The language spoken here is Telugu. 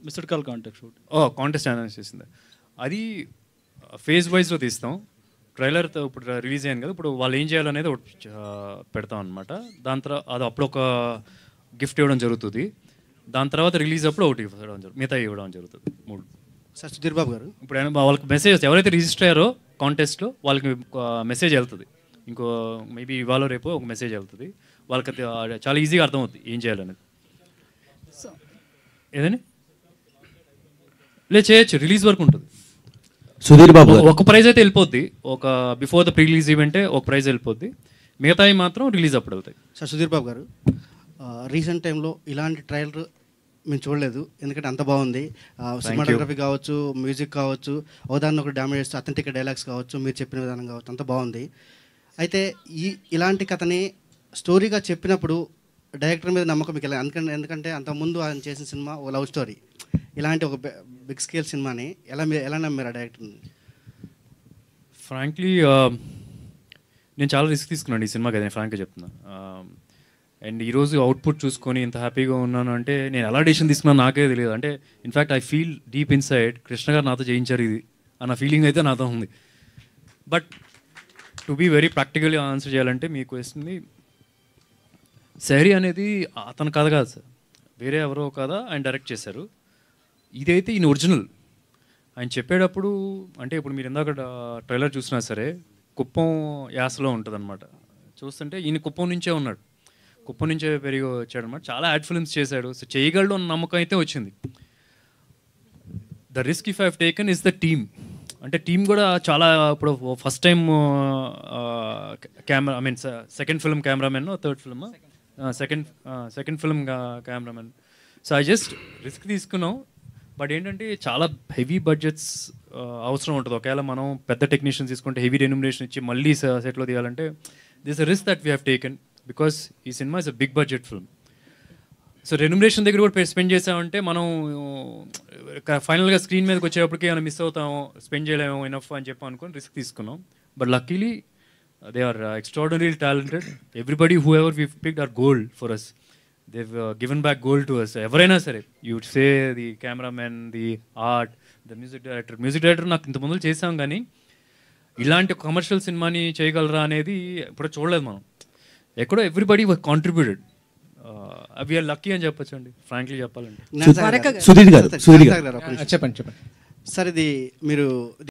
Missed call contact shoot. Contest announce చేసింది. అది ఫేజ్ వైజ్లో తీస్తాం. ట్రైలర్తో ఇప్పుడు రిలీజ్ అయ్యాను కదా, ఇప్పుడు వాళ్ళు ఏం చేయాలనేది ఒకటి పెడతాం అనమాట. దాని తర్వాత అది అప్పుడు ఒక గిఫ్ట్ ఇవ్వడం జరుగుతుంది. దాని తర్వాత రిలీజ్ అప్పుడు ఒకటి ఇవ్వడం జరుగుతుంది, మిగతా ఇవ్వడం జరుగుతుంది. 3. సార్ సుధీర్ బాబు గారు, ఇప్పుడు వాళ్ళకి మెసేజ్ ఎవరైతే రిజిస్టర్ అయ్యారో కాంటెస్ట్లో వాళ్ళకి మెసేజ్ వెళ్తుంది. ఇంకో మేబీ ఇవాళ రేపు ఒక మెసేజ్ వెళ్తుంది. వాళ్ళకి చాలా ఈజీగా అర్థమవుతుంది ఏం చేయాలనేది. ఏదని లేదు చేయొచ్చు, రిలీజ్ వరకు ఉంటుంది. సుధీర్ బాబు ఒక ప్రైజ్ అయితే వెళ్ళిపోద్ది, ఒక బిఫోర్ ద ప్రీ రిలీజ్ ఈవెంటే ఒక ప్రైజ్ వెళ్ళిపోద్ది, మిగతాయి మాత్రం రిలీజ్ అప్పుడు వెళ్తాయి. సార్ సుధీర్ బాబు గారు, రీసెంట్ టైంలో ఇలాంటి ట్రైలర్ మేము చూడలేదు, ఎందుకంటే అంత బాగుంది. సినిమాటోగ్రఫీ కావచ్చు, మ్యూజిక్ కావచ్చు, ఒకదాన్ని ఒకటి డామేజ్ చేస్తూ అథెంటిక్ డైలాగ్స్ కావచ్చు, మీరు చెప్పిన విధానం కావచ్చు, అంత బాగుంది. అయితే ఇలాంటి కథని స్టోరీగా చెప్పినప్పుడు డైరెక్టర్ మీద నమ్మకం మీకు ఎలా? ఎందుకంటే అంతకుముందు ఆయన చేసిన సినిమా ఓ లవ్ స్టోరీ, ఇలాంటి ఒక బిగ్ స్కేల్ సినిమాని ఎలా నమ్మారు ఆ డైరెక్టర్ని? ఫ్రాంక్లీ నేను చాలా రిస్క్ తీసుకున్నాను ఈ సినిమాకి, నేను ఫ్రాంక్గా చెప్తున్నా. అండ్ ఈరోజు అవుట్పుట్ చూసుకొని ఇంత హ్యాపీగా ఉన్నాను అంటే నేను ఎలా డెసిషన్ తీసుకున్నాను నాకే తెలియదు. అంటే in fact I feel deep inside Krishna గారు నాతో చేయించారు ఇది అన్న ఫీలింగ్ అయితే నాతో ఉంది. బట్ టు బీ వెరీ ప్రాక్టికల్గా ఆన్సర్ చేయాలంటే మీ క్వశ్చన్ని, శారీ అనేది అతని కథ కాదు సార్, వేరే ఎవరో కదా ఆయన డైరెక్ట్ చేశారు. ఇదైతే ఈయన ఒరిజినల్. ఆయన చెప్పేటప్పుడు అంటే ఇప్పుడు మీరు ఇందాక ట్రైలర్ చూసినా సరే కుప్పం యాసలో ఉంటుంది అనమాట. చూస్తుంటే ఈయన కుప్పం నుంచే ఉన్నాడు, కుప్పం నుంచే పెరిగి వచ్చాడు అనమాట. చాలా యాడ్ ఫిల్మ్స్ చేశాడు, సో చేయగలడు అన్న నమ్మకం అయితే వచ్చింది. The risk if I have taken is the team. అంటే టీం కూడా చాలా, ఇప్పుడు first time camera, I mean second film cameraman, third film second film cameraman. So I just risk తీసుకున్నాం. బట్ ఏంటంటే చాలా హెవీ బడ్జెట్స్ అవసరం ఉంటుంది. ఒకవేళ మనం పెద్ద టెక్నీషియన్స్ తీసుకుంటే హెవీ రెన్యూమరేషన్ ఇచ్చి మళ్ళీ సెట్లో తీయాలంటే this a risk that we have taken because ఈ cinema is a big budget film. So remuneration దగ్గర కూడా స్పెండ్ చేసామంటే మనం ఫైనల్గా స్క్రీన్ మీదకి వచ్చేటప్పటికి ఏమైనా మిస్ అవుతామో, స్పెండ్ చేయలేమో ఇనఫ్ అని చెప్పి అనుకుని రిస్క్ తీసుకున్నాం. But luckily they are extraordinary talented. Everybody who ever we picked are gold for us. They've given back gold to us. ఎవరైనా సరే, you say the cameraman, the art, the music director నాకు ఇంత ముందు చేసాం, కానీ ఇలాంటి కమర్షియల్ సినిమాని చేయగలరా అనేది ఇప్పుడు చూడలేదు మనం. ఎక్కడో ఎవ్రీబడి కాంట్రిబ్యూటెడ్. వీఆర్ లక్కీ అని చెప్పొచ్చు అండి, ఫ్రాంక్లీ చెప్పాలంటే. సుధీర్ గారు చెప్పండి. సార్, ఇది మీరు